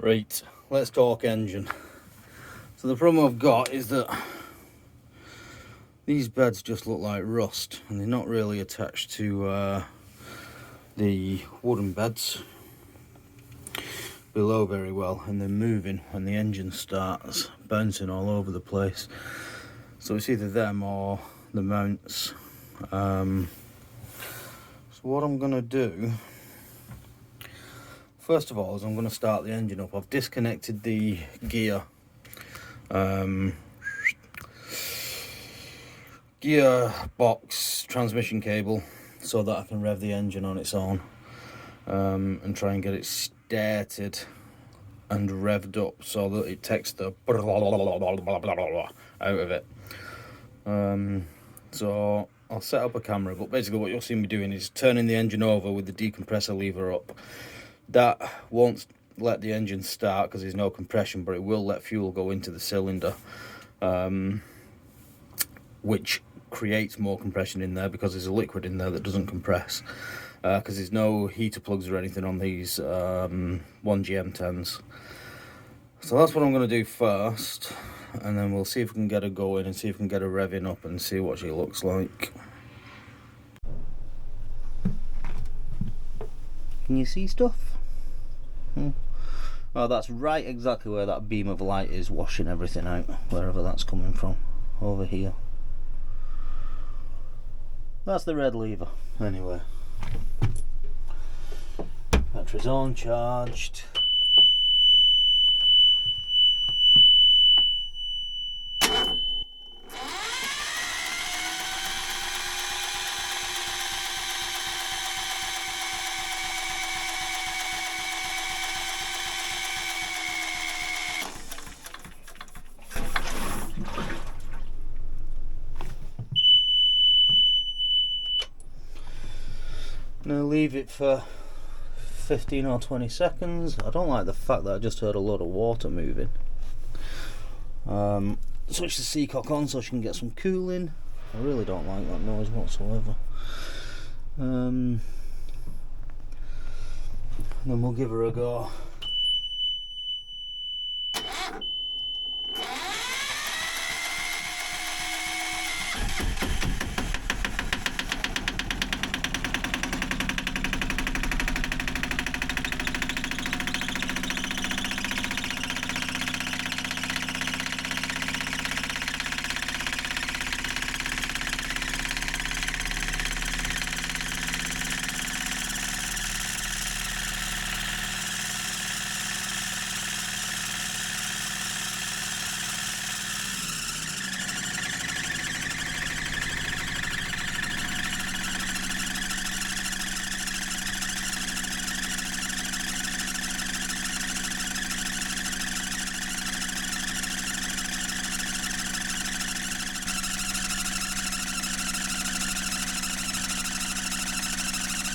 Right, let's talk engine. So the problem I've got is that these beds just look like rust, and they're not really attached to the wooden beds below very well, and they're moving when the engine starts, bouncing all over the place. So it's either them or the mounts. So what I'm going to do, first of all, is I'm going to start the engine up. I've disconnected the gear box transmission cable so that I can rev the engine on its own, and try and get it started and revved up so that it takes the out of it. So I'll set up a camera, but basically what you'll see me doing is turning the engine over with the decompressor lever up. That won't let the engine start because there's no compression, but it will let fuel go into the cylinder, which creates more compression in there because there's a liquid in there that doesn't compress, because there's no heater plugs or anything on these 1GM10s. So that's what I'm going to do first, and then we'll see if we can get her going and see if we can get her revving up and see what she looks like. Can you see stuff? Oh, that's right exactly where that beam of light is washing everything out, wherever that's coming from, over here. That's the red lever. Anyway, battery's on, charged. Now leave it for 15 or 20 seconds. I don't like the fact that I just heard a lot of water moving. Switch the seacock on so she can get some cooling. I really don't like that noise whatsoever. Then we'll give her a go.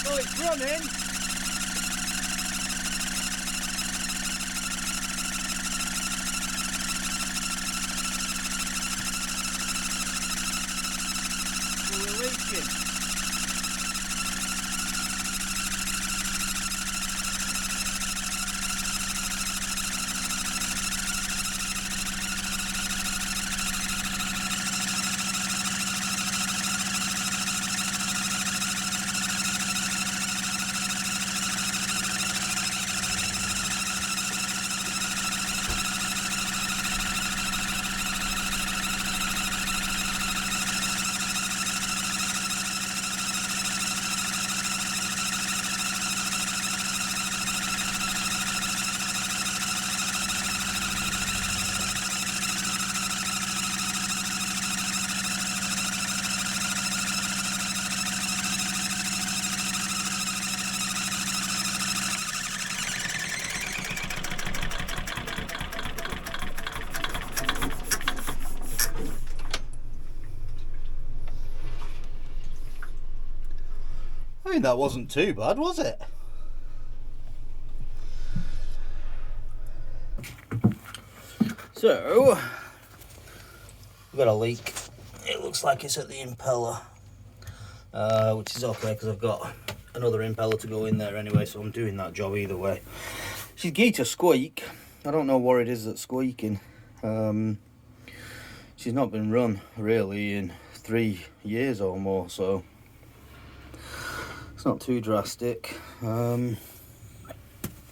Oh, it's running! We're releasing. I mean, that wasn't too bad, was it? So, we've got a leak. It looks like it's at the impeller, which is okay because I've got another impeller to go in there anyway, so I'm doing that job either way. She's geared to squeak. I don't know what it is that's squeaking. She's not been run really in 3 years or more, so it's not too drastic.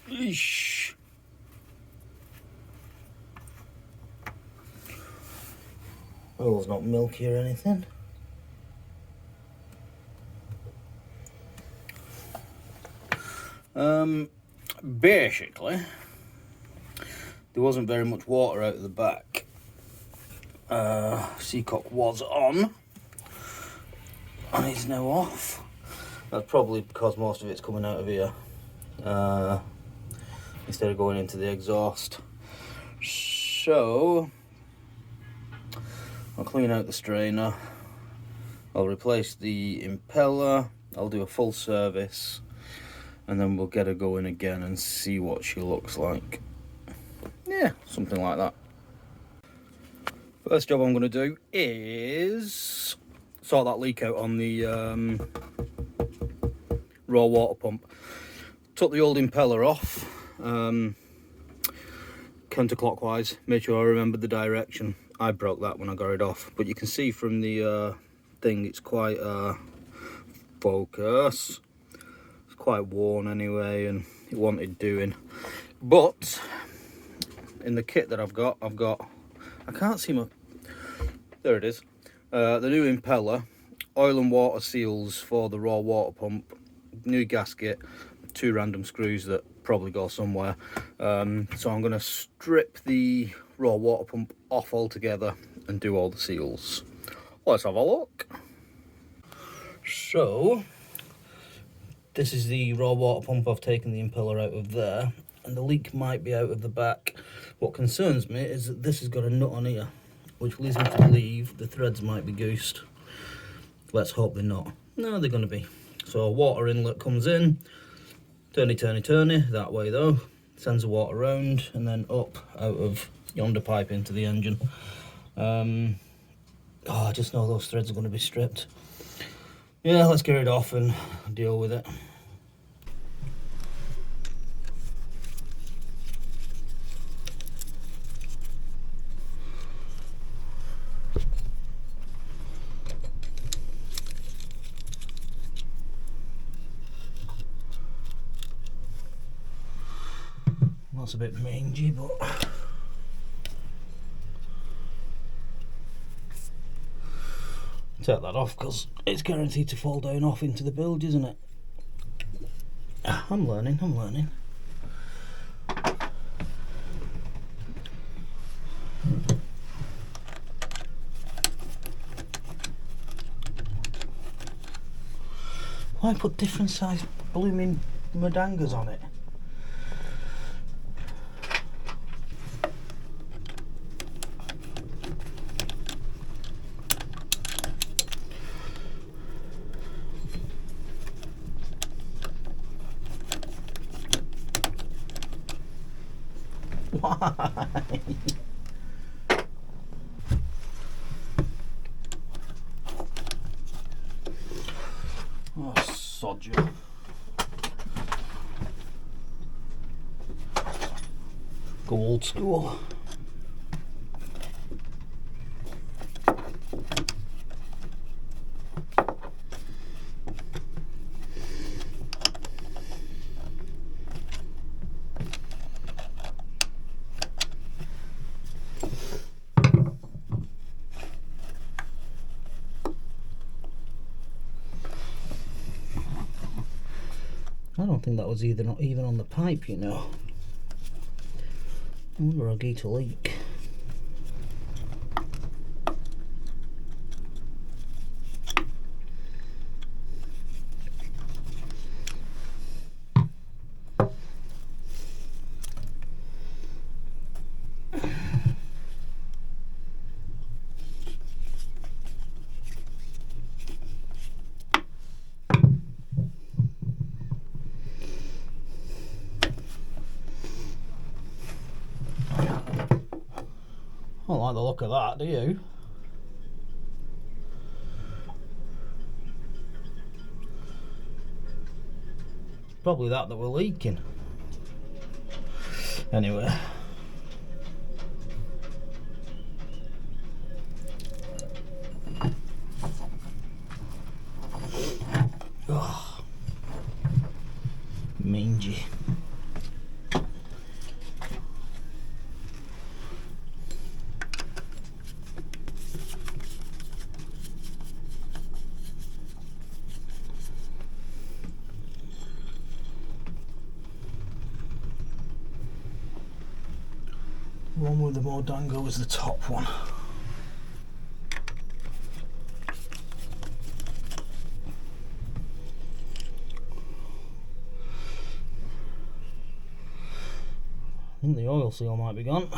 Eesh. Oil's not milky or anything. Basically, there wasn't very much water out of the back. Seacock was on, and it's now off. That's probably because most of it's coming out of here instead of going into the exhaust. So I'll clean out the strainer, I'll replace the impeller, I'll do a full service, and then we'll get her going again and see what she looks like. Yeah, something like that. First job I'm going to do is sort that leak out on the raw water pump. Took the old impeller off, counterclockwise, made sure I remembered the direction. I broke that when I got it off, but you can see from the thing it's quite focus. It's quite worn anyway, and it wanted doing. But in the kit that I've got, I can't see my, there it is, the new impeller, oil and water seals for the raw water pump, new gasket, 2 random screws that probably go somewhere. So I'm going to strip the raw water pump off altogether and do all the seals. Let's have a look. So this is the raw water pump. I've taken the impeller out of there, and the leak might be out of the back. What concerns me is that this has got a nut on here, which leads me to believe the threads might be goosed. Let's hope they're not. No, they're going to be. So a water inlet comes in, turny, that way though, sends the water around and then up out of yonder pipe into the engine. I just know those threads are going to be stripped. Yeah, let's get it off and deal with it. That's a bit mangy, but take that off because it's guaranteed to fall down off into the bilge, isn't it? I'm learning. Why put different size blooming madangas on it? Why? Oh, sod you. Go old school. I don't think that was not even on the pipe, you know. I wonder I'll get a leak. I don't like the look of that, do you? Probably that we're leaking. Anyway. Oh, mangy. The one with the more dango is the top one. I think the oil seal might be gone.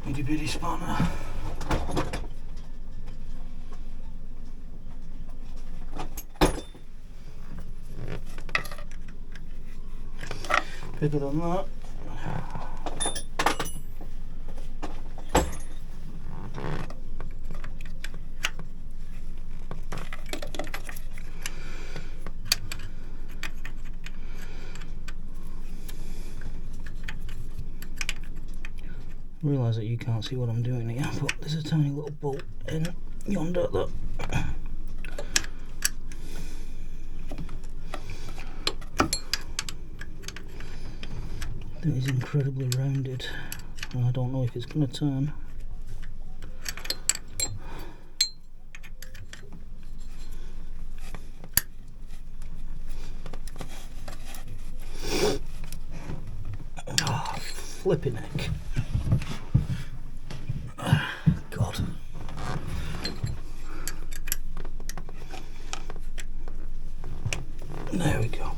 Itty bitty spanner. Bigger than that. I realise that you can't see what I'm doing here, but there's a tiny little bolt in yonder that is incredibly rounded, and I don't know if it's going to turn. Oh, flipping heck. God. There we go.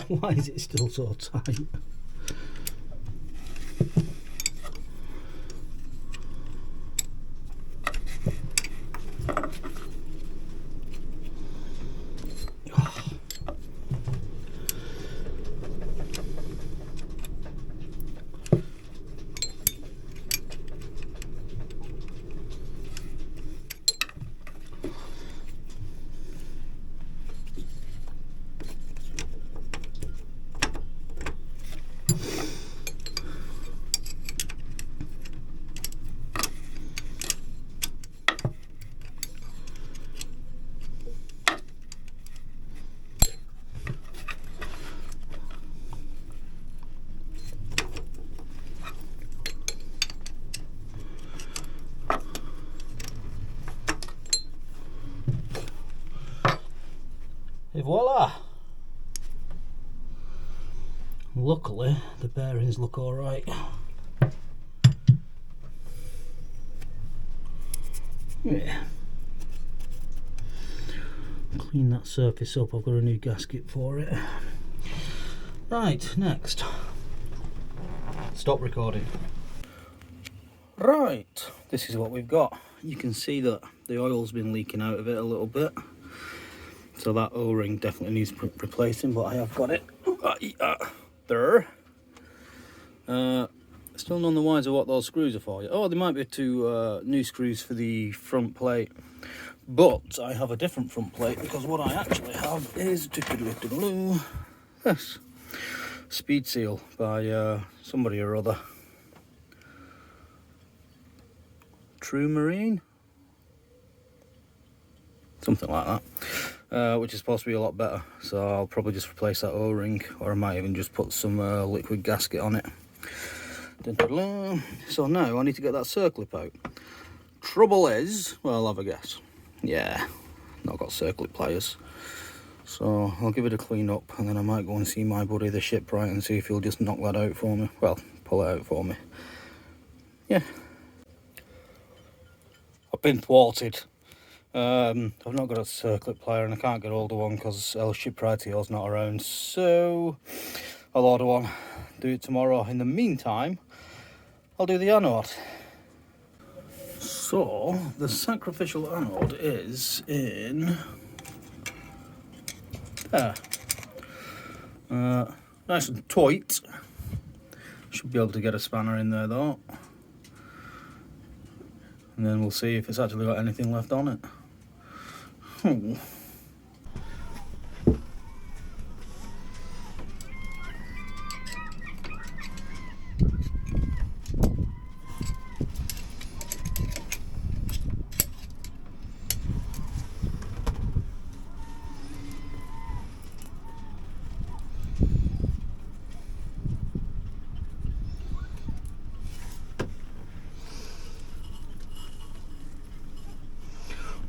Why is it still so tight? Et voila! Luckily, the bearings look alright. Yeah. Clean that surface up, I've got a new gasket for it. Right, next. Stop recording. Right, this is what we've got. You can see that the oil's been leaking out of it a little bit. So that O-ring definitely needs replacing, but I have got it there. Still none the wiser what those screws are for. Oh, there might be two new screws for the front plate, but I have a different front plate because what I actually have is this speed seal by somebody or other. True Marine, something like that, which is supposed to be a lot better. So I'll probably just replace that O-ring, or I might even just put some liquid gasket on it. So now I need to get that circlip out. Trouble is, well, I'll have a guess. Yeah, not got circlip pliers. So I'll give it a clean up, and then I might go and see my buddy the shipwright and see if he'll just knock that out for me. Well, pull it out for me. Yeah. I've been thwarted. I've not got a circlip plier and I can't get hold of one because El Shipwright's not around. So I'll order one. Do it tomorrow. In the meantime, I'll do the anode. So the sacrificial anode is in there. Nice and tight. Should be able to get a spanner in there though. And then we'll see if it's actually got anything left on it.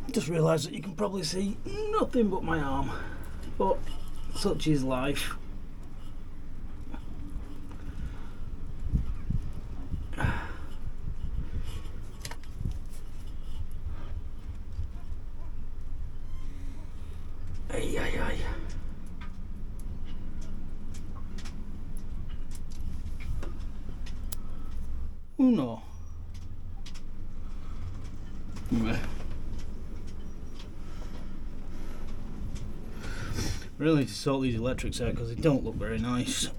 Just realised that you can probably see nothing but my arm, but such is life. Ay, ay, ay. Uno. Really need to sort these electrics out because they don't look very nice.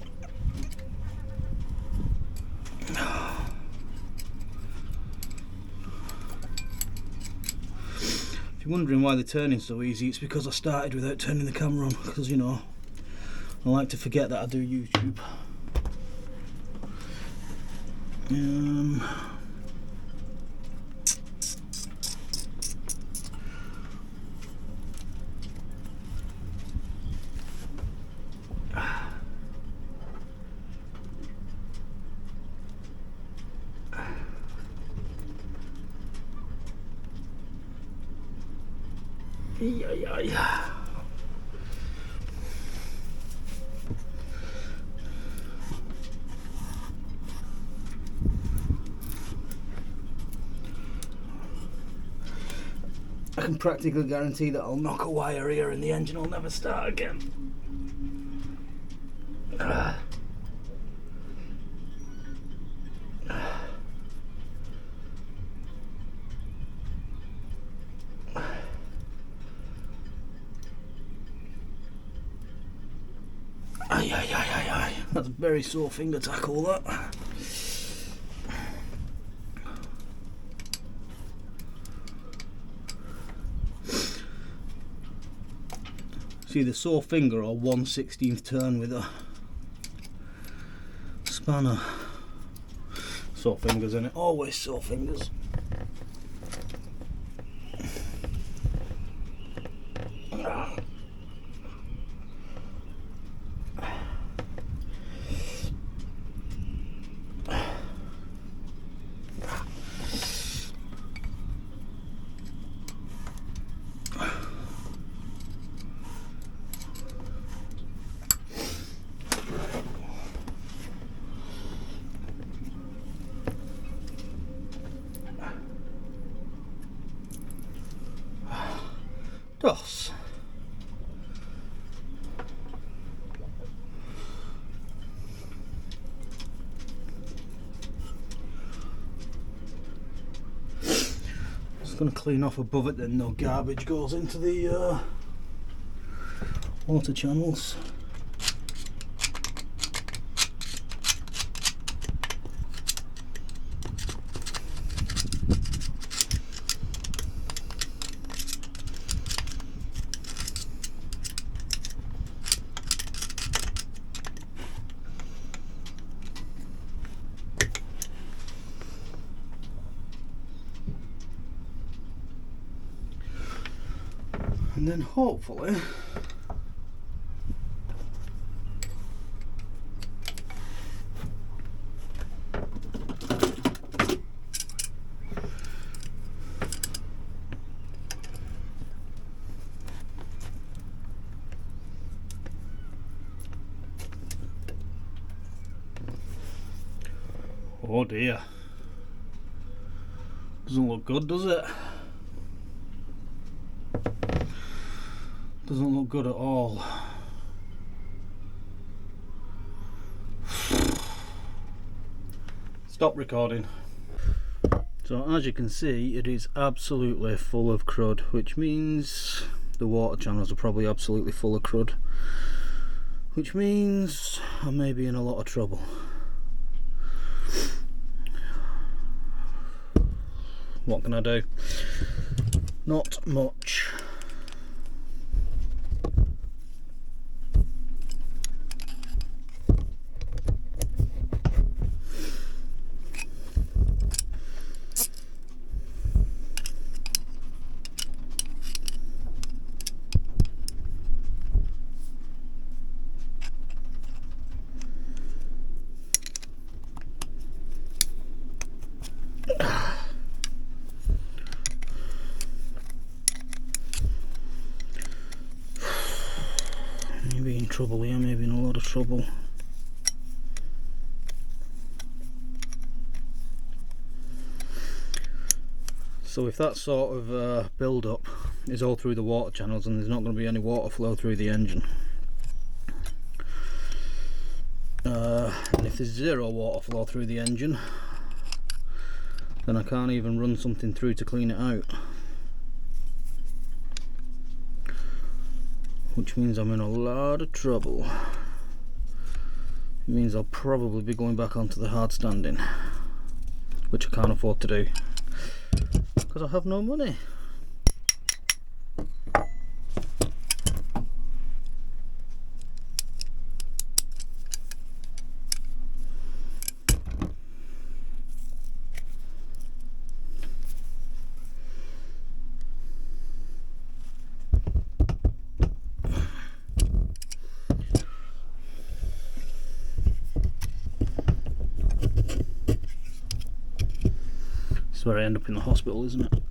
If you're wondering why they're turning so easy, it's because I started without turning the camera on, because, you know, I like to forget that I do YouTube. Yeah. I can practically guarantee that I'll knock a wire here and the engine will never start again. Ay. That's a very sore finger tackle, that. See the sore finger or 1/16th turn with a spanner. Sore fingers in it, always sore fingers. DOS. Just going to clean off above it, then no garbage goes into the water channels. And then hopefully oh dear, doesn't look good, does it? Doesn't look good at all. Stop recording. So as you can see, it is absolutely full of crud, which means the water channels are probably absolutely full of crud, which means I may be in a lot of trouble. What can I do? Not much. Maybe in trouble here, maybe in a lot of trouble. So if that sort of build up is all through the water channels and there's not going to be any water flow through the engine, and if there's zero water flow through the engine, then I can't even run something through to clean it out, which means I'm in a lot of trouble. It means I'll probably be going back onto the hard standing, which I can't afford to do because I have no money. This is where I end up in the hospital, isn't it?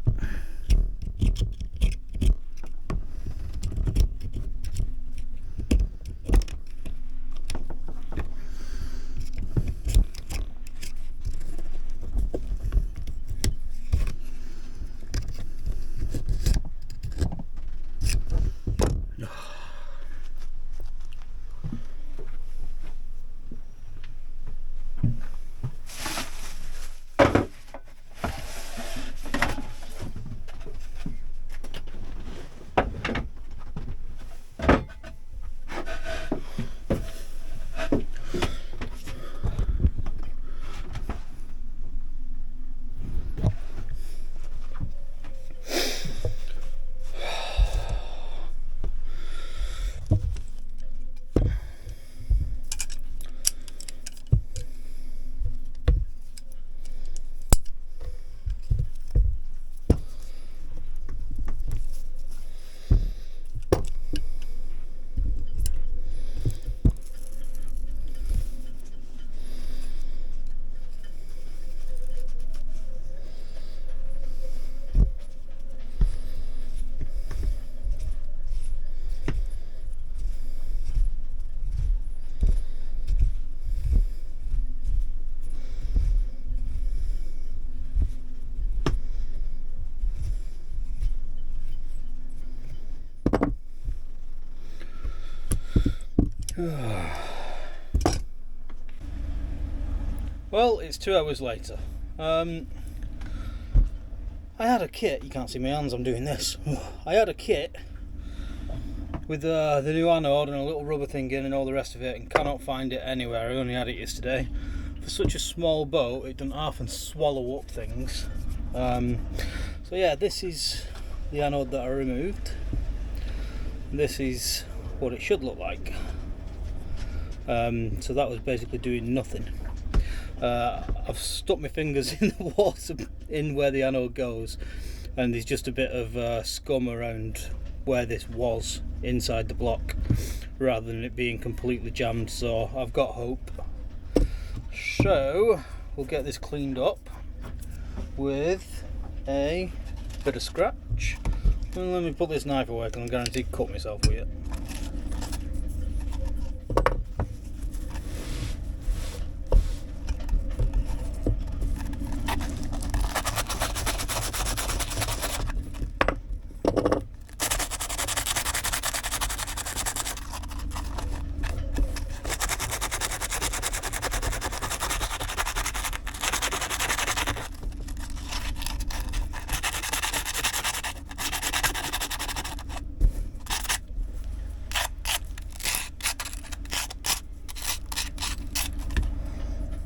Well, it's 2 hours later. I had a kit, you can't see my hands, I'm doing this. I had a kit with the new anode and a little rubber thing in and all the rest of it, and cannot find it anywhere. I only had it yesterday. For such a small boat, it doesn't often swallow up things. So yeah, this is the anode that I removed. This is what it should look like. So that was basically doing nothing. I've stuck my fingers in the water in where the anode goes, and there's just a bit of scum around where this was inside the block, rather than it being completely jammed. So I've got hope. So we'll get this cleaned up with a bit of scratch. And let me put this knife away, because I'm guaranteed to cut myself with it.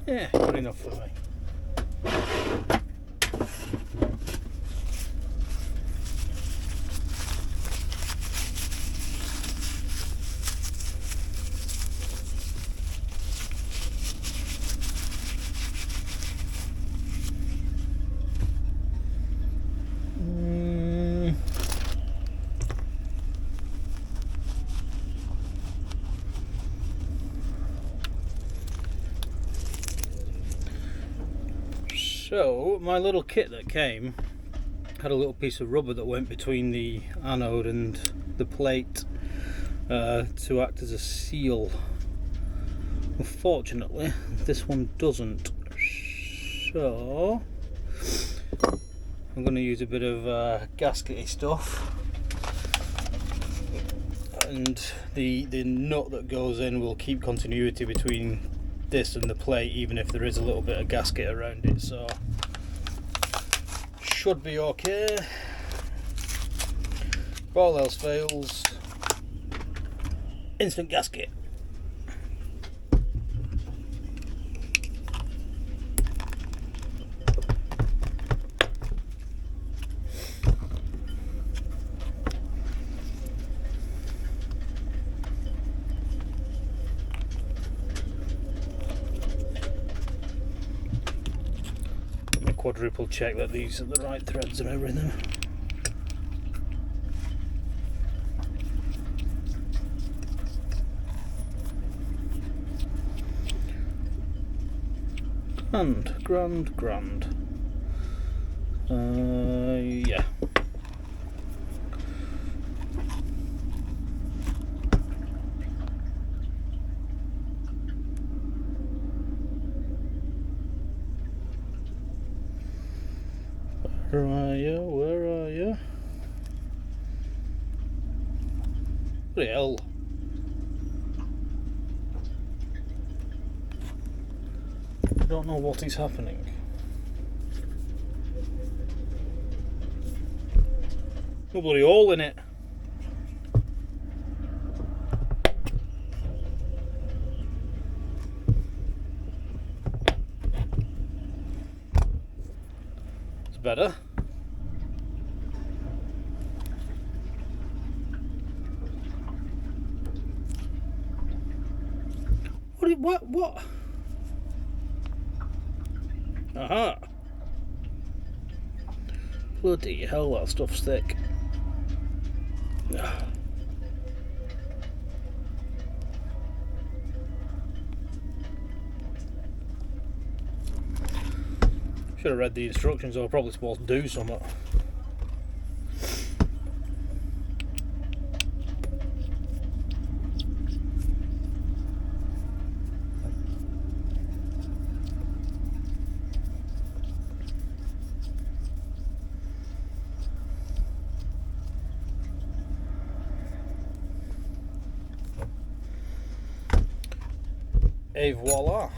Yeah, good enough for me. So my little kit that came had a little piece of rubber that went between the anode and the plate to act as a seal. Unfortunately, this one doesn't. So I'm going to use a bit of gaskety stuff, and the nut that goes in will keep continuity between this and the plate, even if there is a little bit of gasket around it. So should be okay. If all else fails, instant gasket. Quadruple check that these are the right threads and everything. Grand. Yeah. Where are you? What the hell? I don't know what is happening. No bloody hole in it. It's better. What? Aha! Bloody hell, that stuff's thick. Should have read the instructions, I was probably supposed to do something. Et voila.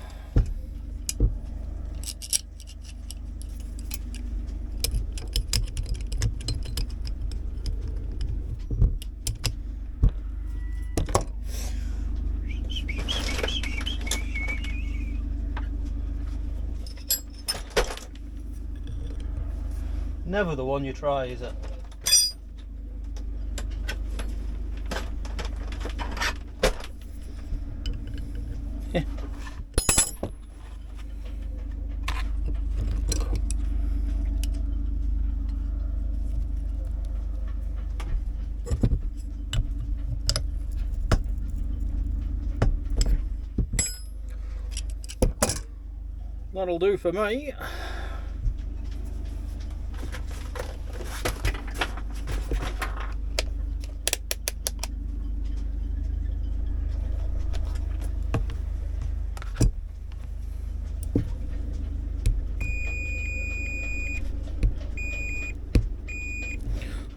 Never the one you try, is it? Yeah. That'll do for me.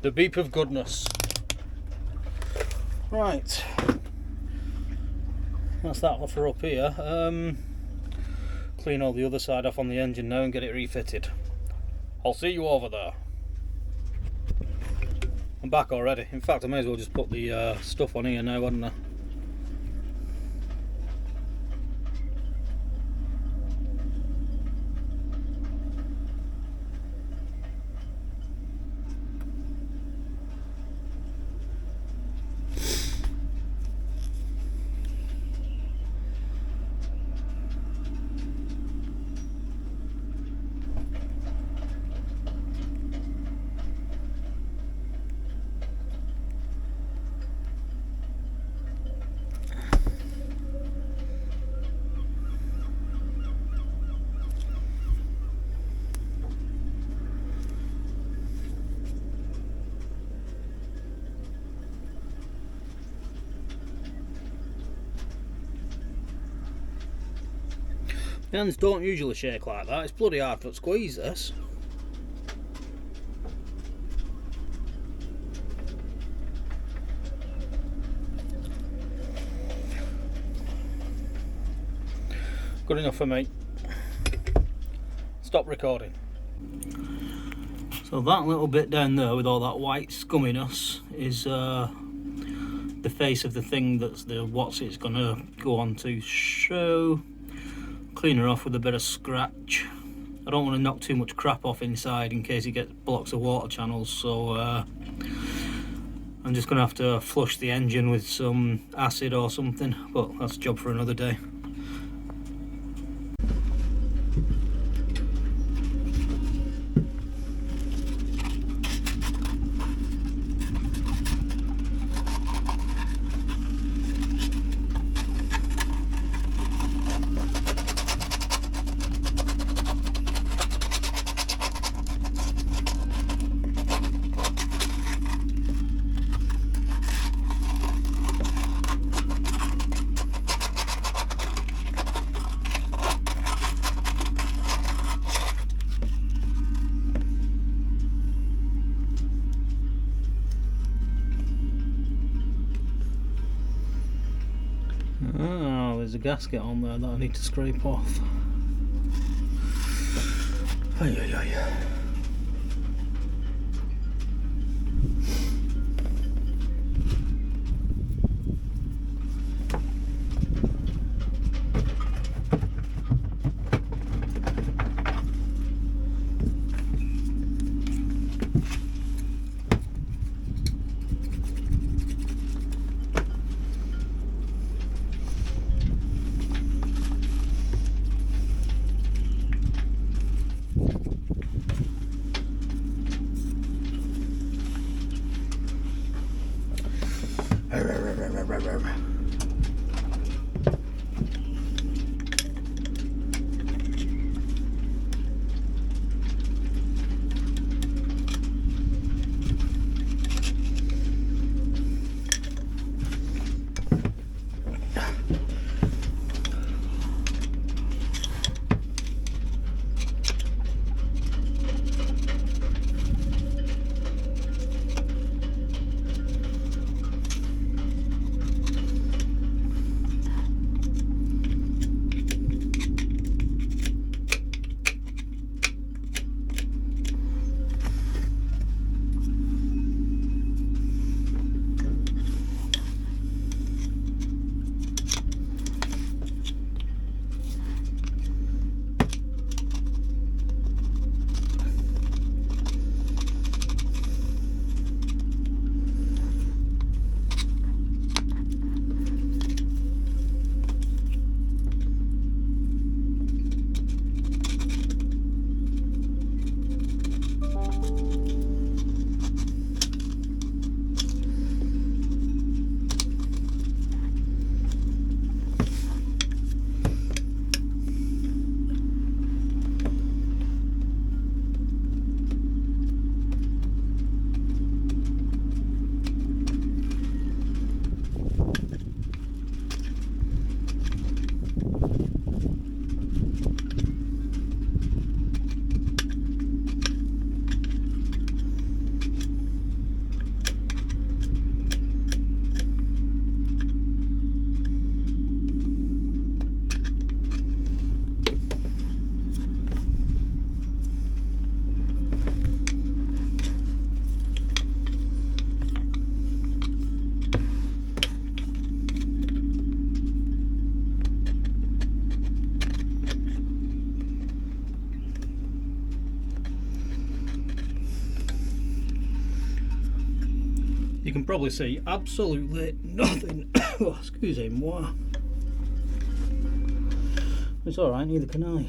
The beep of goodness. Right, that's that for up here. Clean all the other side off on the engine now and get it refitted. I'll see you over there. I'm back already. In fact, I may as well just put the stuff on here now, hadn't I? The hands don't usually shake like that. It's bloody hard to squeeze this. Good enough for me. Stop recording. So that little bit down there with all that white scumminess is the face of the thing that's the what's it's gonna go on to. So clean her off with a bit of scratch. I don't want to knock too much crap off inside in case it gets blocks of water channels, so I'm just gonna have to flush the engine with some acid or something, but that's a job for another day. Oh, there's a gasket on there that I need to scrape off. Ay, ay, ay. You can probably see absolutely nothing. Oh, excusez-moi. It's alright, neither can I.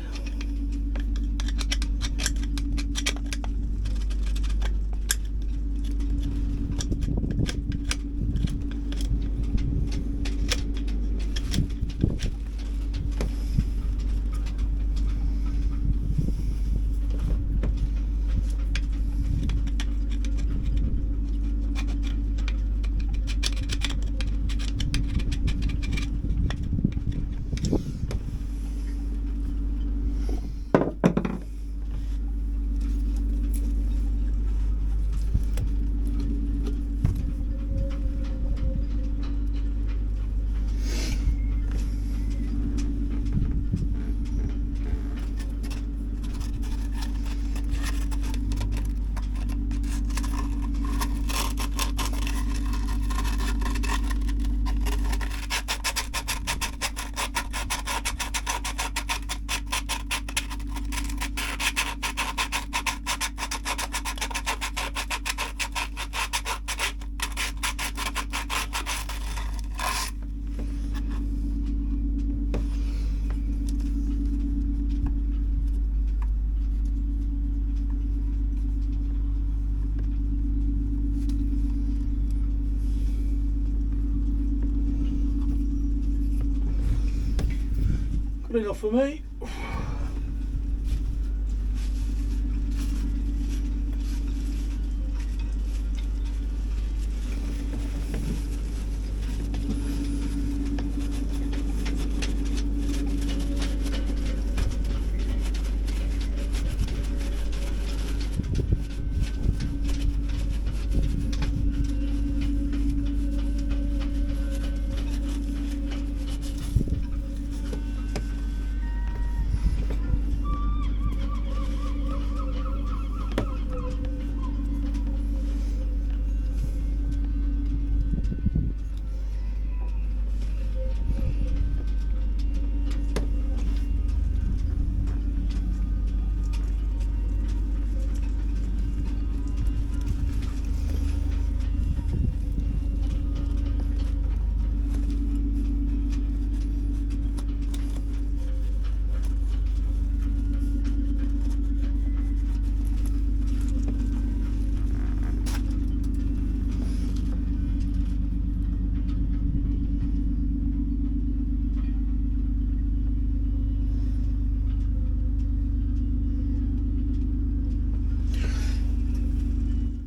Good enough for me.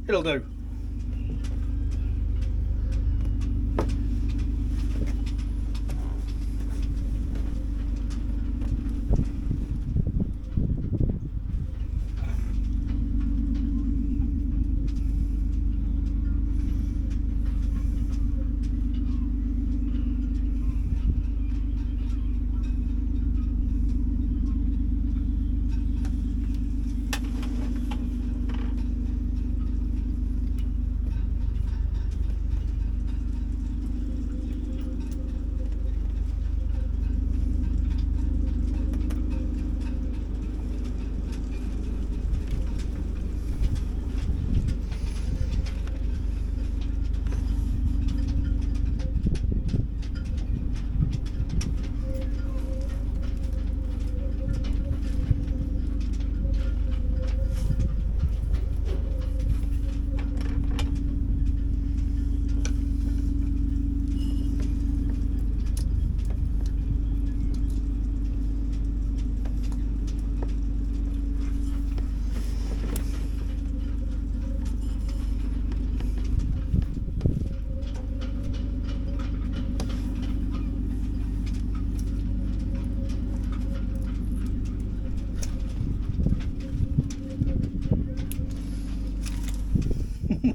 It'll do.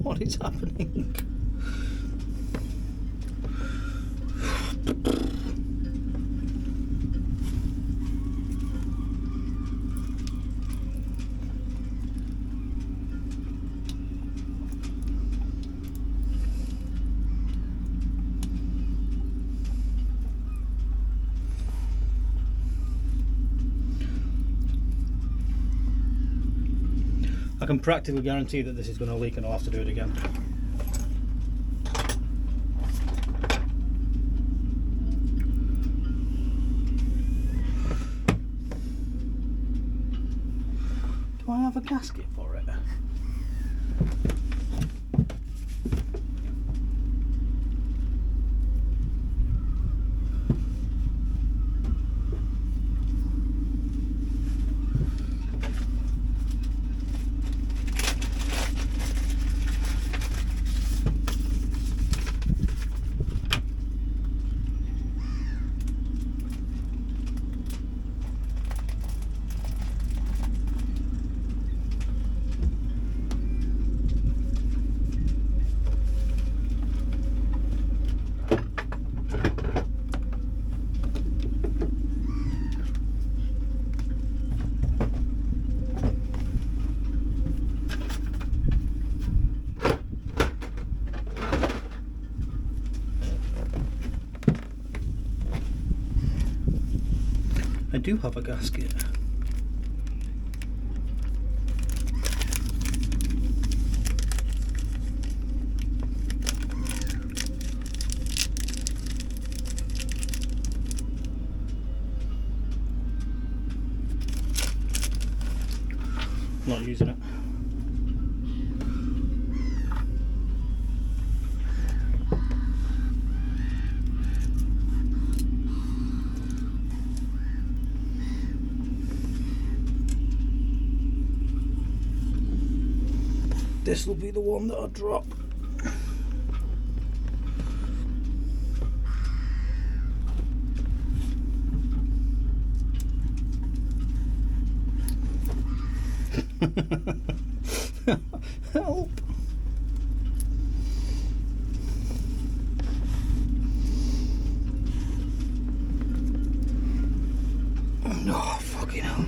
What is happening? I can practically guarantee that this is going to leak and I'll have to do it again. have a gasket for it? I do have a gasket. Not using it. This will be the one that I drop. Help! Oh, fucking hell.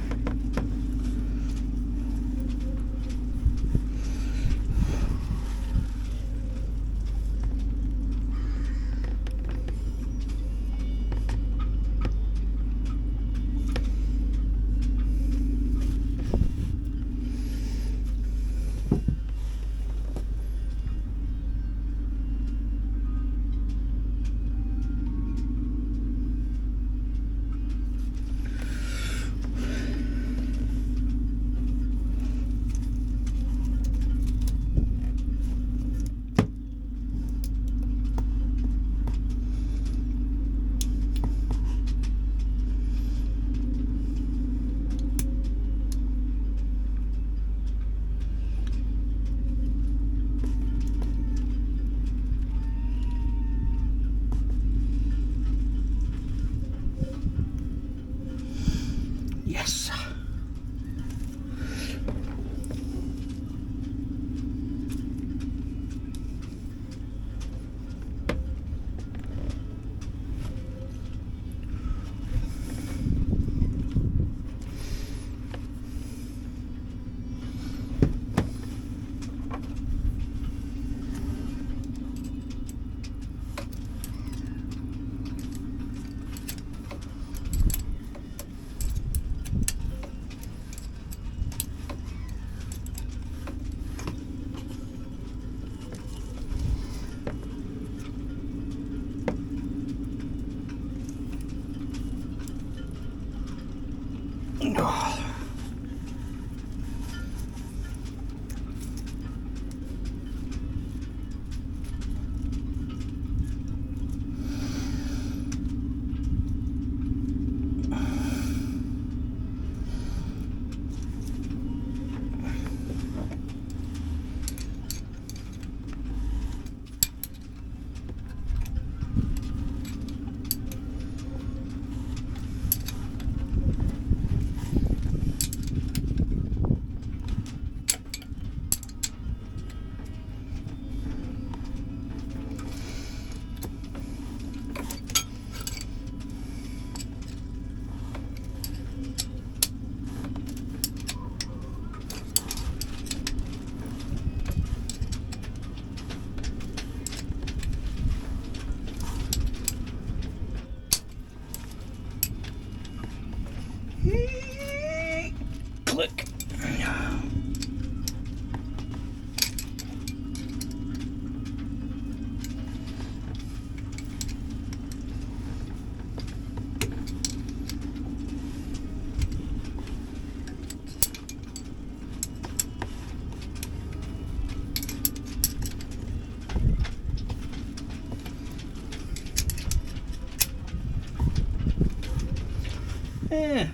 Yeah.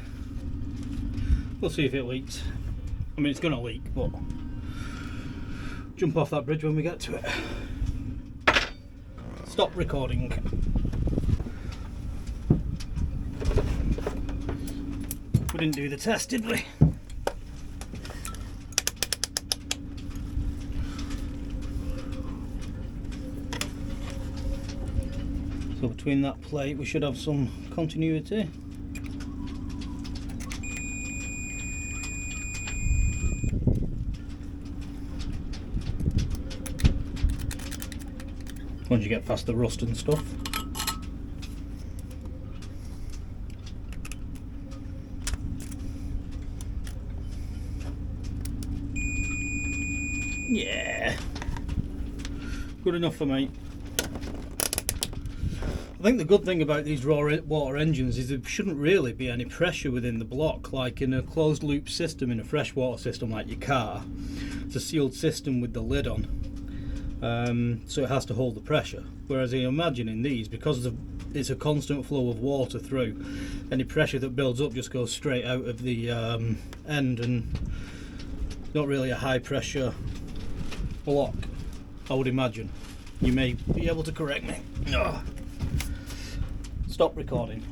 We'll see if it leaks. I mean, it's going to leak, but jump off that bridge when we get to it. Stop recording. We didn't do the test, did we? So between that plate we should have some continuity. Once you get past the rust and stuff. Yeah, good enough for me. I think the good thing about these raw water engines is there shouldn't really be any pressure within the block, like in a closed loop system in a freshwater system like your car. It's a sealed system with the lid on, so it has to hold the pressure. Whereas I imagine in these, because it's a constant flow of water through, any pressure that builds up just goes straight out of the end, and not really a high pressure block, I would imagine. You may be able to correct me. Ugh. Stop recording.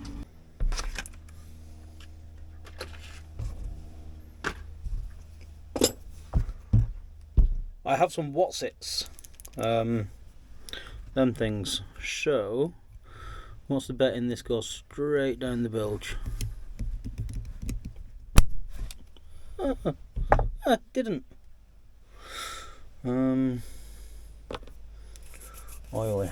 I have some whatsits. Them things. So, what's the bet in this goes straight down the bilge? Didn't. Oily.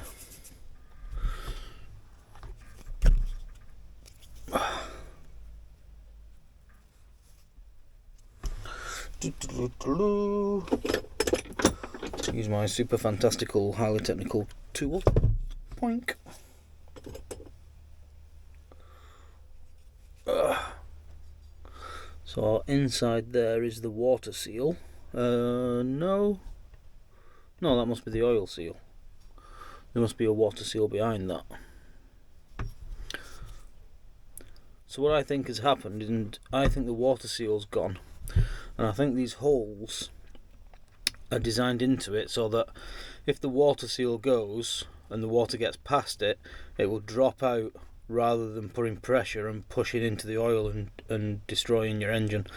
Use my super fantastical, highly technical tool. Poink. So inside there is the water seal. No, that must be the oil seal. There must be a water seal behind that. So what I think has happened, and I think the water seal's gone, and I think these holes are designed into it so that if the water seal goes and the water gets past it, it will drop out rather than putting pressure and pushing into the oil and destroying your engine.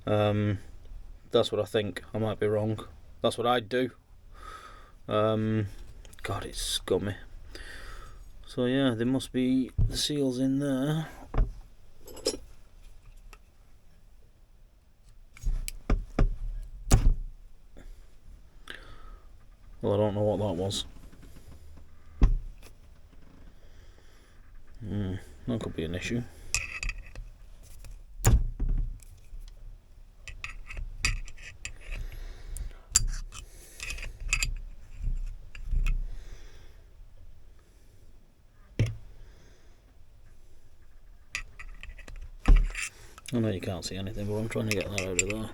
That's what I think. I might be wrong. That's what I'd do. God, it's got me. So yeah, there must be the seals in there. Well, I don't know what that was. That could be an issue. I know you can't see anything, but I'm trying to get that out of there.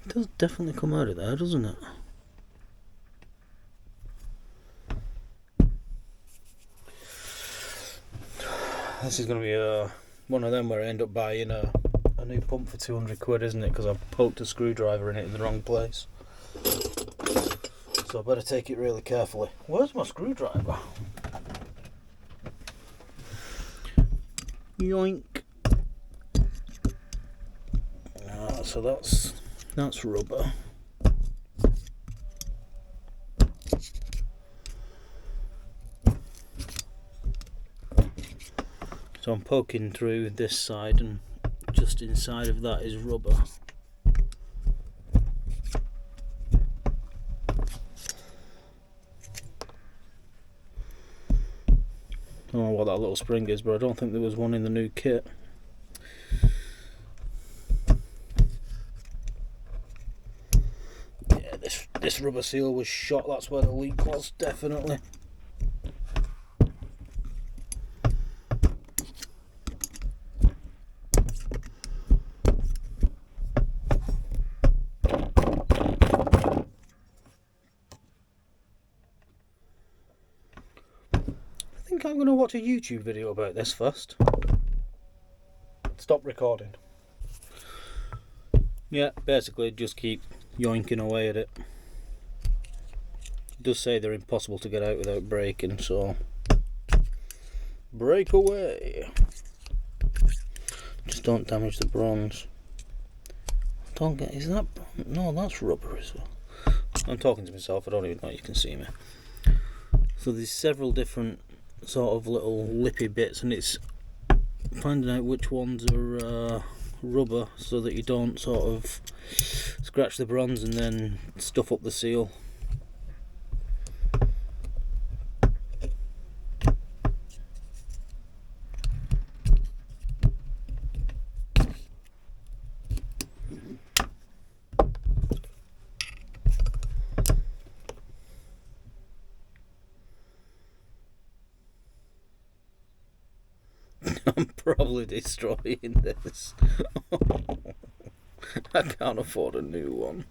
It does definitely come out of there, doesn't it? This is going to be one of them where I end up buying a new pump for 200 quid, isn't it? Because I've poked a screwdriver in it in the wrong place. So I better take it really carefully. Where's my screwdriver? Yoink. So that's rubber. So I'm poking through this side, and just inside of that is rubber. I don't know what that little spring is, but I don't think there was one in the new kit. Yeah, this rubber seal was shot, that's where the leak was, definitely. think I'm going to watch a YouTube video about this first. Stop recording. Yeah, basically just keep yoinking away at it. It does say they're impossible to get out without breaking, so break away. Just don't damage the bronze. Don't get, is that, no, that's rubber as well. I'm talking to myself, I don't even know you can see me. So there's several different sort of little lippy bits, and it's finding out which ones are rubber so that you don't sort of scratch the bronze and then stuff up the seal. I'm probably destroying this. I can't afford a new one.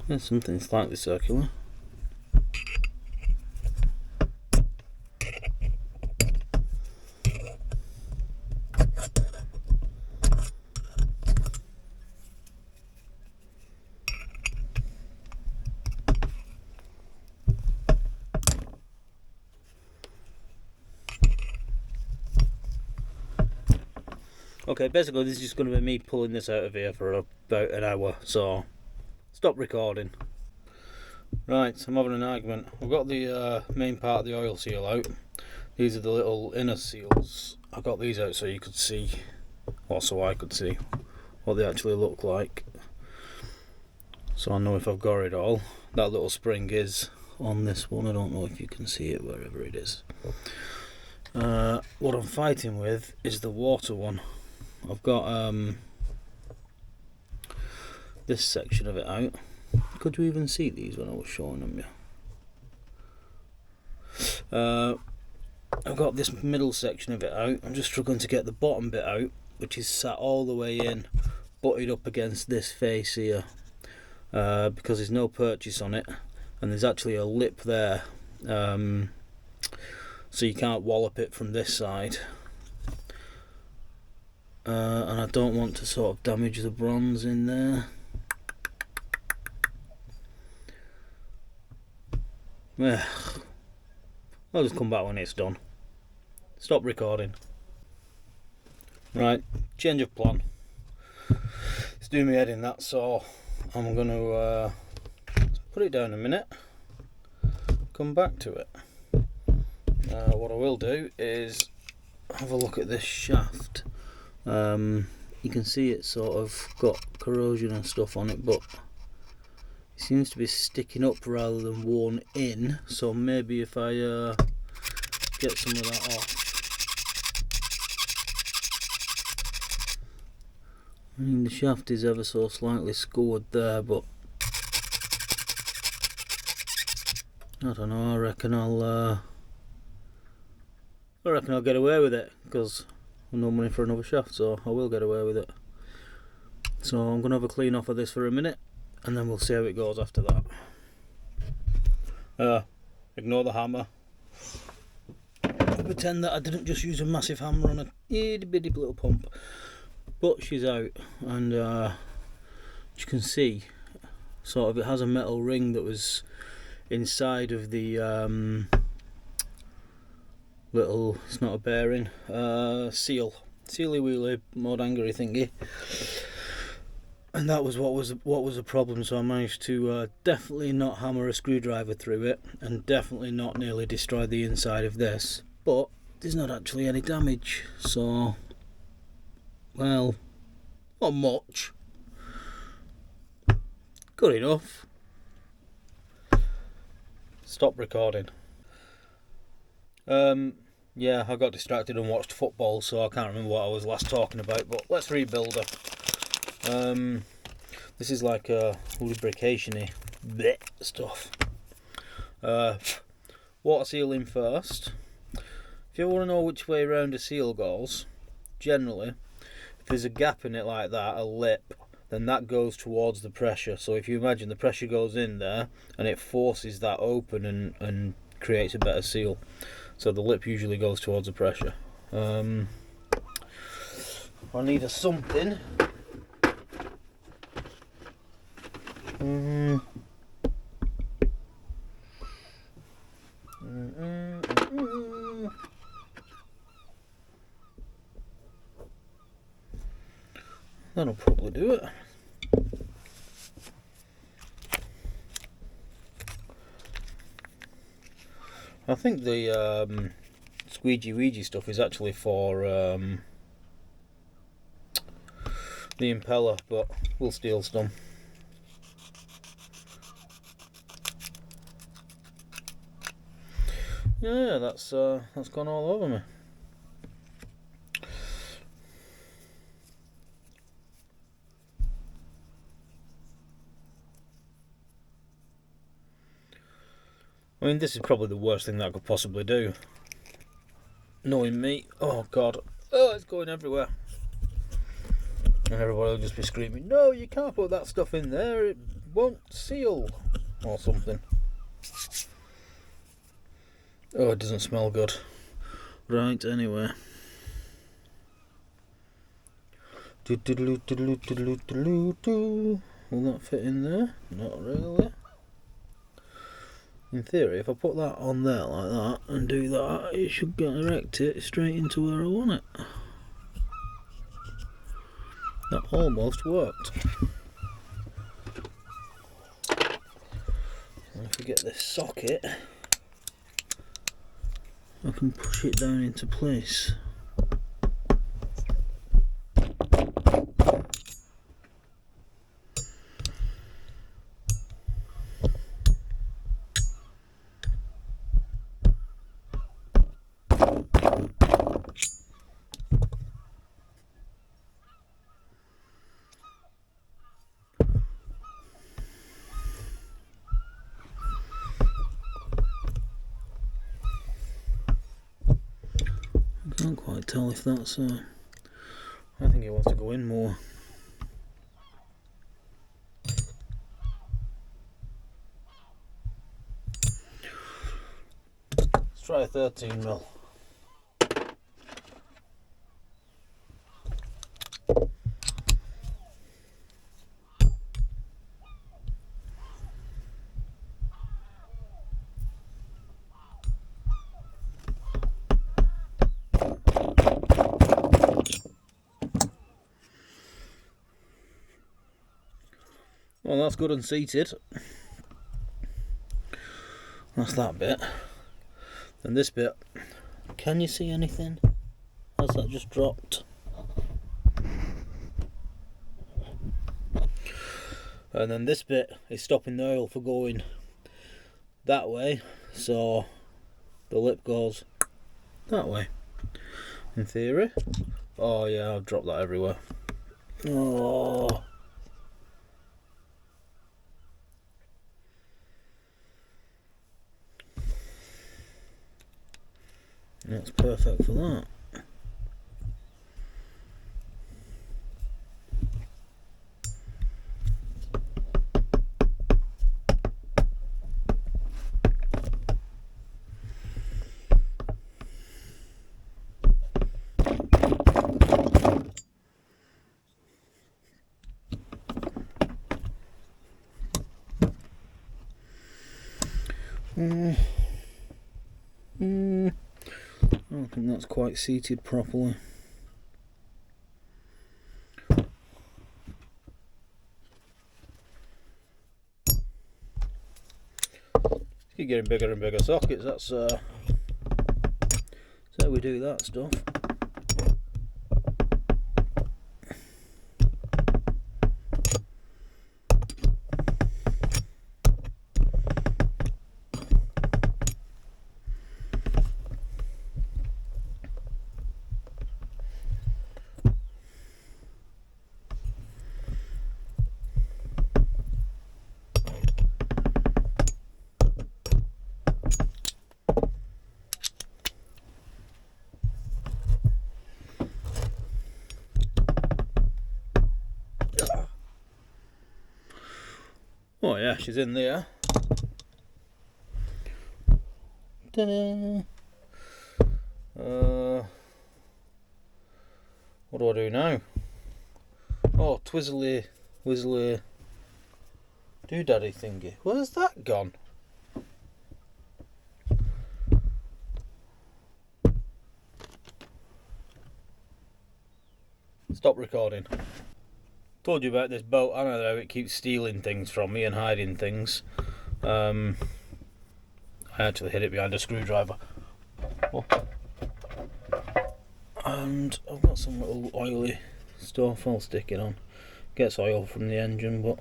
There's something slightly circular. Okay, basically this is just going to be me pulling this out of here for about an hour, so stop recording. Right, I'm having an argument. I've got the main part of the oil seal out. These are the little inner seals. I got these out so you could see, or so I could see, what they actually look like. So I know if I've got it all. That little spring is on this one. I don't know if you can see it wherever it is. What I'm fighting with is the water one. I've got this section of it out. Could you even see these when I was showing them you? I've got this middle section of it out. I'm just struggling to get the bottom bit out, which is sat all the way in, butted up against this face here, because there's no purchase on it, and there's actually a lip there, so you can't wallop it from this side. And I don't want to sort of damage the bronze in there. Yeah, I'll just come back when it's done. Stop recording. Right, change of plan. It's doing me head in that, so I'm going to put it down a minute, come back to it. What I will do is have a look at this shaft. You can see it's sort of got corrosion and stuff on it, but it seems to be sticking up rather than worn in, so maybe if I get some of that off. I mean, the shaft is ever so slightly scored there, but I don't know, I reckon I'll get away with it, because no money for another shaft, so I will get away with it. So I'm going to have a clean off of this for a minute, and then we'll see how it goes after that. Ignore the hammer. I'll pretend that I didn't just use a massive hammer on a itty bitty little pump. But she's out, and you can see sort of it has a metal ring that was inside of the little, it's not a bearing, sealy wheelie mod angery thingy, and that was what was a problem. So I managed to definitely not hammer a screwdriver through it, and definitely not nearly destroy the inside of this, but there's not actually any damage, so well, not much, good enough. Stop recording. Yeah, I got distracted and watched football, so I can't remember what I was last talking about, but let's rebuild her. This is like a lubrication-y bleh stuff. Water sealing first. If you want to know which way around a seal goes, generally, if there's a gap in it like that, a lip, then that goes towards the pressure. So if you imagine the pressure goes in there and it forces that open and creates a better seal. So the lip usually goes towards the pressure. I need a something. That'll probably do it. I think the squeegee weegee stuff is actually for the impeller, but we'll steal some. Yeah, that's gone all over me. I mean, this is probably the worst thing that I could possibly do. Knowing me, oh god, oh, it's going everywhere. And everybody will just be screaming, no, you can't put that stuff in there, it won't seal, or something. Oh, it doesn't smell good. Right, anyway. Will that fit in there? Not really. In theory, if I put that on there like that and do that, it should direct it straight into where I want it. That almost worked. And if we get this socket, I can push it down into place. I can't quite tell if that's I think it wants to go in more. Let's try a 13mm. Well, that's good and seated. That's that bit. And this bit, can you see anything? Has that just dropped? And then this bit is stopping the oil for going that way, so the lip goes that way. In theory. Oh yeah, I've dropped that everywhere. Oh. That's perfect for that. I don't think that's quite seated properly. Keep getting bigger and bigger sockets. That's how we do that stuff. Oh yeah, she's in there. Ta-da! What do I do now? Oh, twizzly, whizzly, doodaddy thingy. Where's that gone? Stop recording. Told you about this boat. I know how it keeps stealing things from me and hiding things. I actually hid it behind a screwdriver. Oh. And I've got some little oily stuff I'll stick it on. Gets oil from the engine, but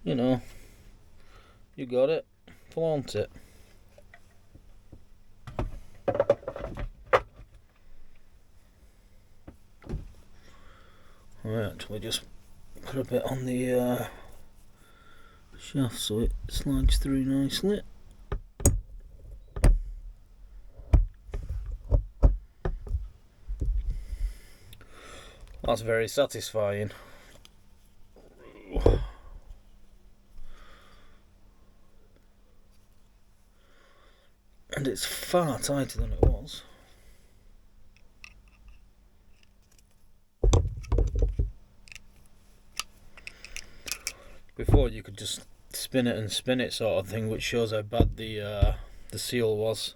you know, you got it. Flaunt it. I actually just put a bit on the shaft so it slides through nicely. That's very satisfying. And it's far tighter than it was. Before you could just spin it and spin it sort of thing, which shows how bad the seal was.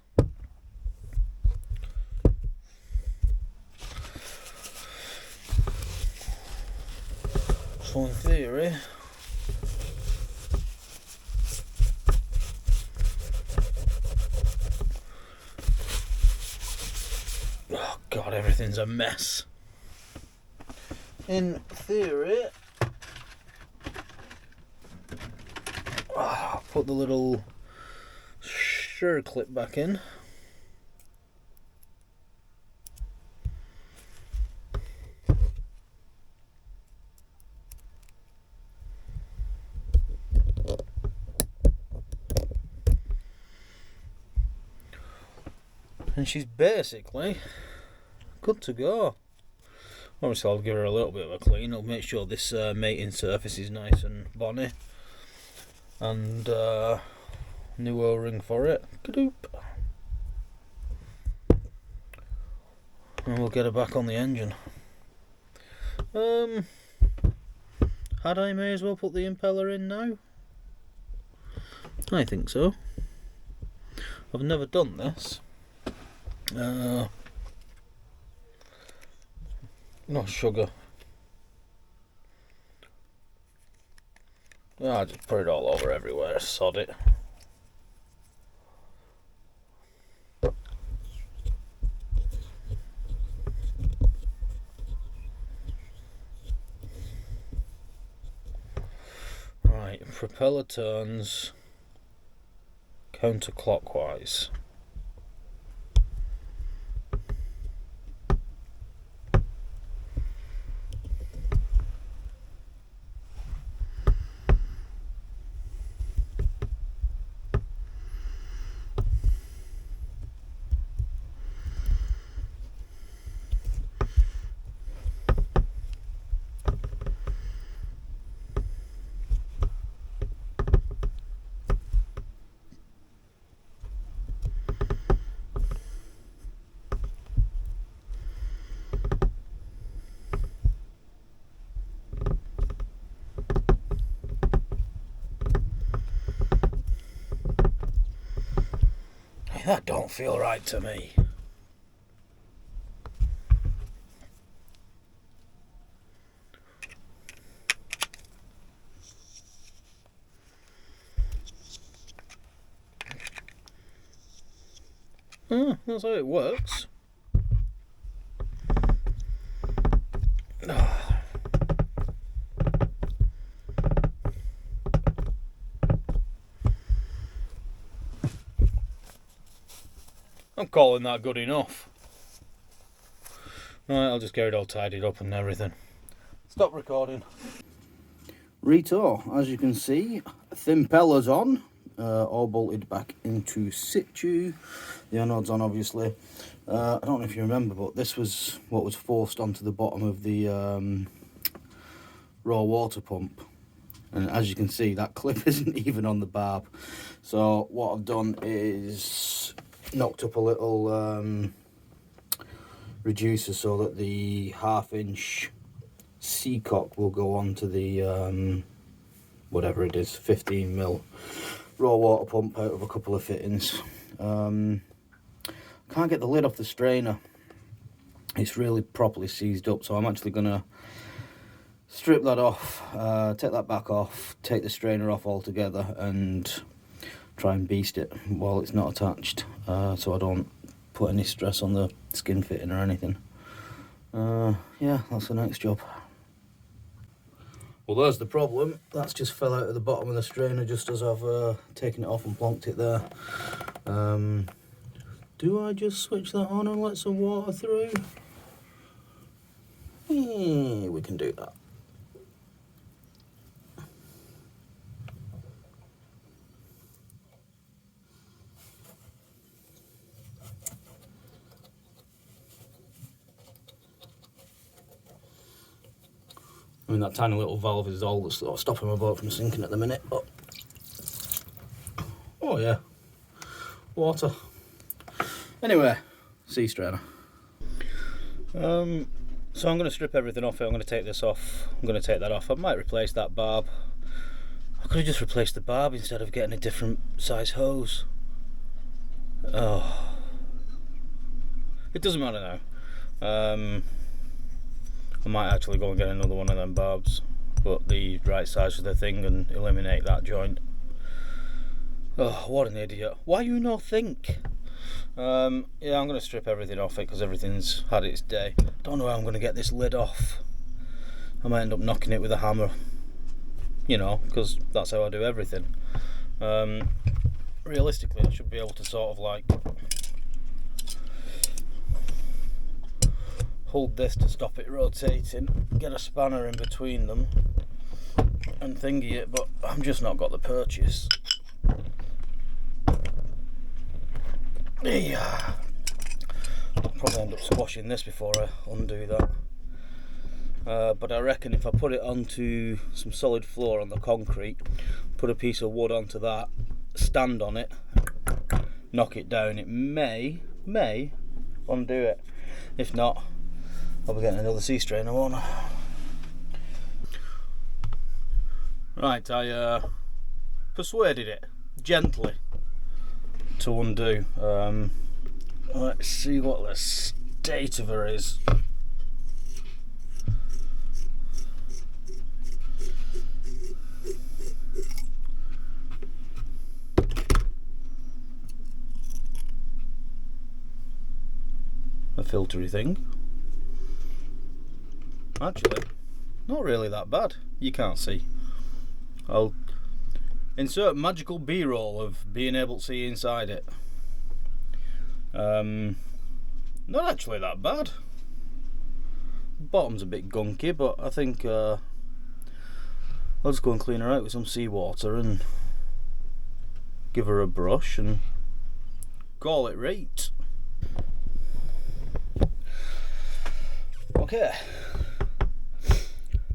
So in theory, oh god, everything's a mess. In theory, put the little sure clip back in. And she's basically good to go. Obviously I'll give her a little bit of a clean. I'll make sure this mating surface is nice and bonny. And new O-ring for it. Kadoop. And we'll get her back on the engine. Had I may as well put the impeller in now? I think so. I've never done this. No sugar. I just put it all over everywhere, sod it. Right, propeller turns counterclockwise. That don't feel right to me. Oh, that's how it works. I'm calling that good enough. Right, I'll just get it all tidied up and everything. Stop recording. Rito, as you can see, thin pellers on, all bolted back into situ. The anode's on, obviously. I don't know if you remember, but this was what was forced onto the bottom of the raw water pump. And as you can see, that clip isn't even on the barb. So what I've done is knocked up a little reducer so that the 1/2 inch seacock will go onto the whatever it is, 15mm raw water pump out of a couple of fittings. Can't get the lid off the strainer. It's really properly seized up, so I'm actually gonna strip that off, take that back off, take the strainer off altogether, and try and beast it while it's not attached, so I don't put any stress on the skin fitting or anything. Yeah, that's the next job. Well, there's the problem. That's just fell out of the bottom of the strainer just as I've taken it off and plonked it there. Do I just switch that on and let some water through? Yeah, we can do that. I mean, that tiny little valve is all that's sort of stopping my boat from sinking at the minute, but... Oh yeah, water. Anyway, sea strainer. So I'm going to strip everything off it. I'm going to take this off. I'm going to take that off. I might replace that barb. I could have just replaced the barb instead of getting a different size hose. Oh, it doesn't matter now. I might actually go and get another one of them barbs, but the right size for the thing, and eliminate that joint. Oh, what an idiot. Why you not think? Yeah, I'm going to strip everything off it because everything's had its day. Don't know how I'm going to get this lid off. I might end up knocking it with a hammer, you know, because that's how I do everything. Realistically, I should be able to sort of like hold this to stop it rotating, get a spanner in between them and thingy it, but I've just not got the purchase. Yeah. I'll probably end up squashing this before I undo that. But I reckon if I put it onto some solid floor on the concrete, put a piece of wood onto that, stand on it, knock it down, it may undo it. If not, I'll be getting another sea strainer, won't I? Right, I persuaded it gently to undo. Let's see what the state of her is. A filtery thing. Actually, not really that bad. You can't see. I'll insert magical B-roll of being able to see inside it. Not actually that bad. Bottom's a bit gunky, but I think I'll just go and clean her out with some seawater and give her a brush and call it right. Okay,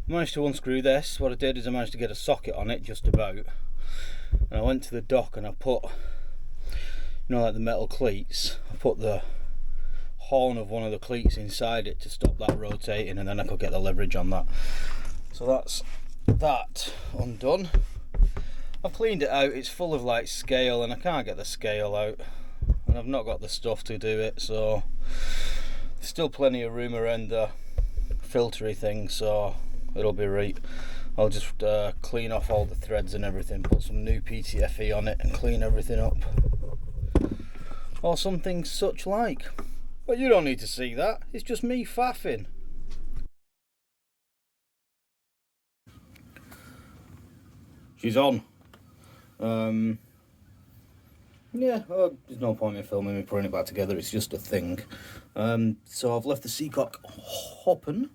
managed to unscrew this. What I did is I managed to get a socket on it just about, and I went to the dock and I put, you know, like the metal cleats, I put the horn of one of the cleats inside it to stop that rotating, and then I could get the leverage on that. So that's that undone. I've cleaned it out. It's full of like scale and I can't get the scale out, and I've not got the stuff to do it, so there's still plenty of room around the filtery thing, so it'll be right. I'll just clean off all the threads and everything, put some new PTFE on it and clean everything up, or something such like. But you don't need to see that, it's just me faffing. She's on. Yeah, there's no point in filming me putting it back together, it's just a thing. So I've left the seacock hopping,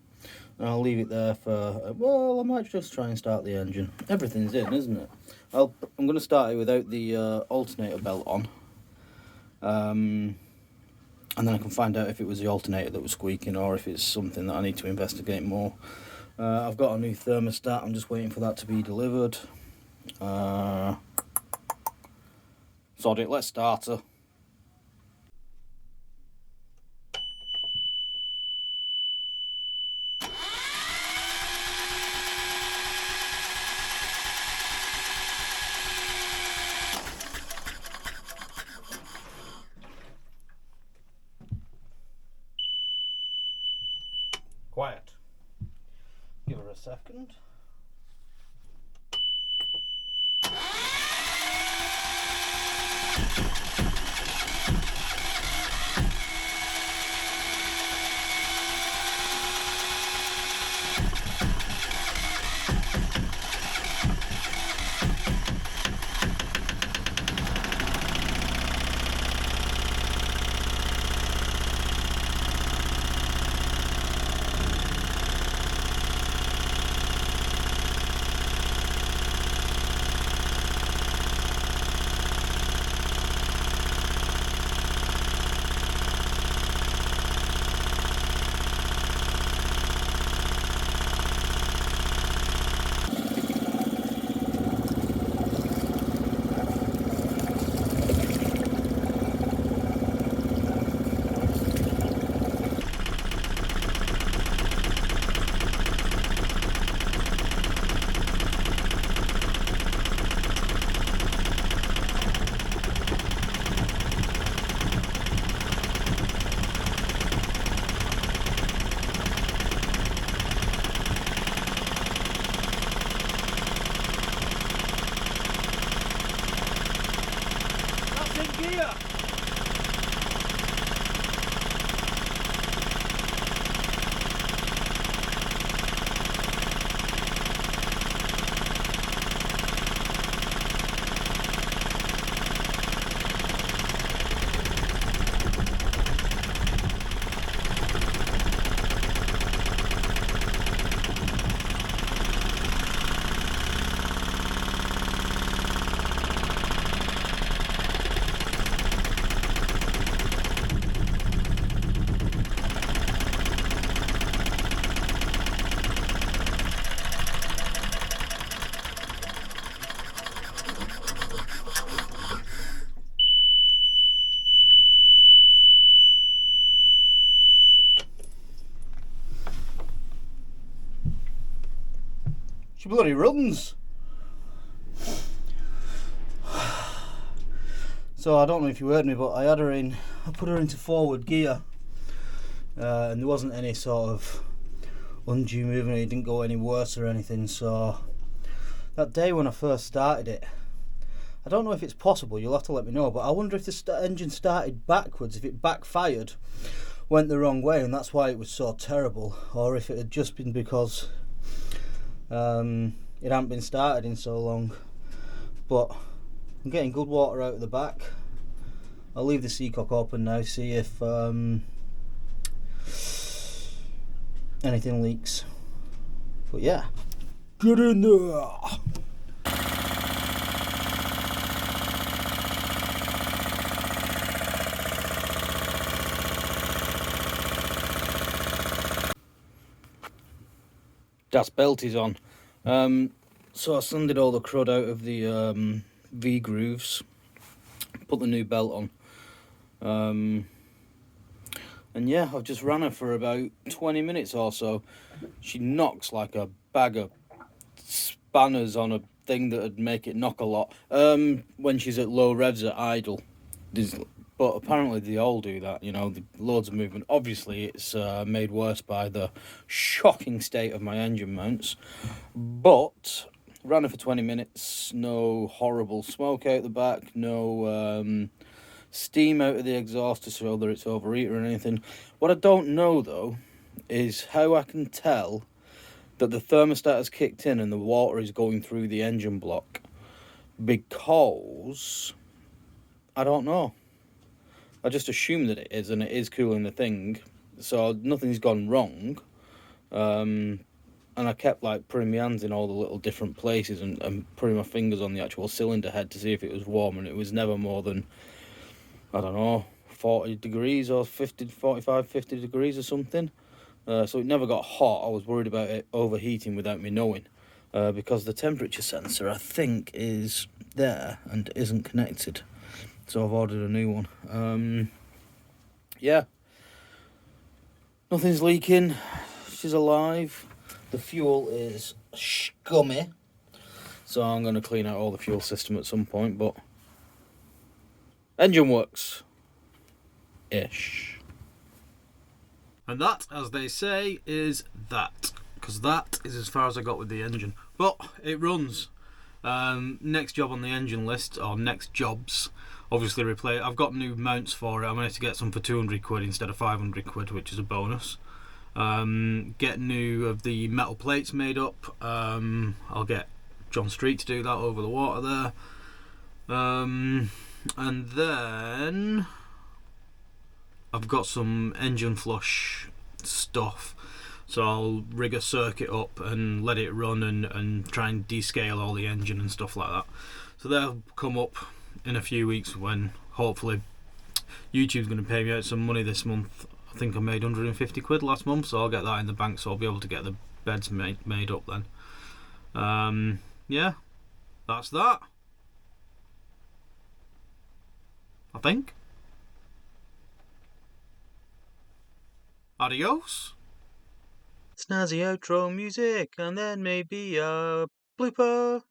and I'll leave it there for, well, I might just try and start the engine. Everything's in, isn't it? I'm going to start it without the alternator belt on. And then I can find out if it was the alternator that was squeaking or if it's something that I need to investigate more. I've got a new thermostat, I'm just waiting for that to be delivered. Sod it, let's start her. Quiet. Give her a second. She bloody runs. So I don't know if you heard me, but I put her into forward gear, and there wasn't any sort of undue movement. It didn't go any worse or anything. So that day when I first started it, I don't know if it's possible, you'll have to let me know, but I wonder if the engine started backwards, if it backfired, went the wrong way, and that's why it was so terrible, or if it had just been because it hadn't been started in so long. But I'm getting good water out of the back. I'll leave the seacock open now, see if anything leaks. But yeah, get in there. Das belt is on. So I sanded all the crud out of the V grooves, put the new belt on, and yeah, I've just ran her for about 20 minutes or so. She knocks like a bag of spanners on a thing that would make it knock a lot when she's at low revs at idle. But apparently they all do that, you know, loads of movement. Obviously it's made worse by the shocking state of my engine mounts, but ran it for 20 minutes, no horrible smoke out the back, no steam out of the exhaust to show whether it's overheated or anything. What I don't know though is how I can tell that the thermostat has kicked in and the water is going through the engine block, because I don't know. I just assume that it is, and it is cooling the thing, so nothing's gone wrong. And I kept like putting my hands in all the little different places and putting my fingers on the actual cylinder head to see if it was warm, and it was never more than, I don't know, 40 degrees or 45, 50 degrees or something. So it never got hot. I was worried about it overheating without me knowing, because the temperature sensor, I think, is there and isn't connected. So I've ordered a new one. Yeah, nothing's leaking. She's alive. The fuel is scummy, so I'm going to clean out all the fuel system at some point, but engine works ish. And that, as they say, is that, because that is as far as I got with the engine, but it runs. Next job on the engine list, or next jobs, obviously replace. I've got new mounts for it. I'm going to get some for 200 quid instead of 500 quid, which is a bonus. Get new of the metal plates made up. I'll get John Street to do that over the water there. And then I've got some engine flush stuff, so I'll rig a circuit up and let it run and try and descale all the engine and stuff like that. So they'll come up in a few weeks when hopefully YouTube's going to pay me out some money this month. I think I made 150 quid last month, so I'll get that in the bank, so I'll be able to get the beds made up then. Yeah, that's that, I think. Adios. Snazzy outro music, and then maybe a blooper.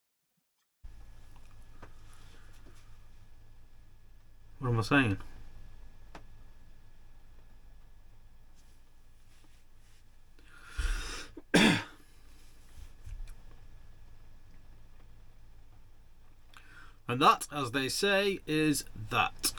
What am I saying? And that, as they say, is that.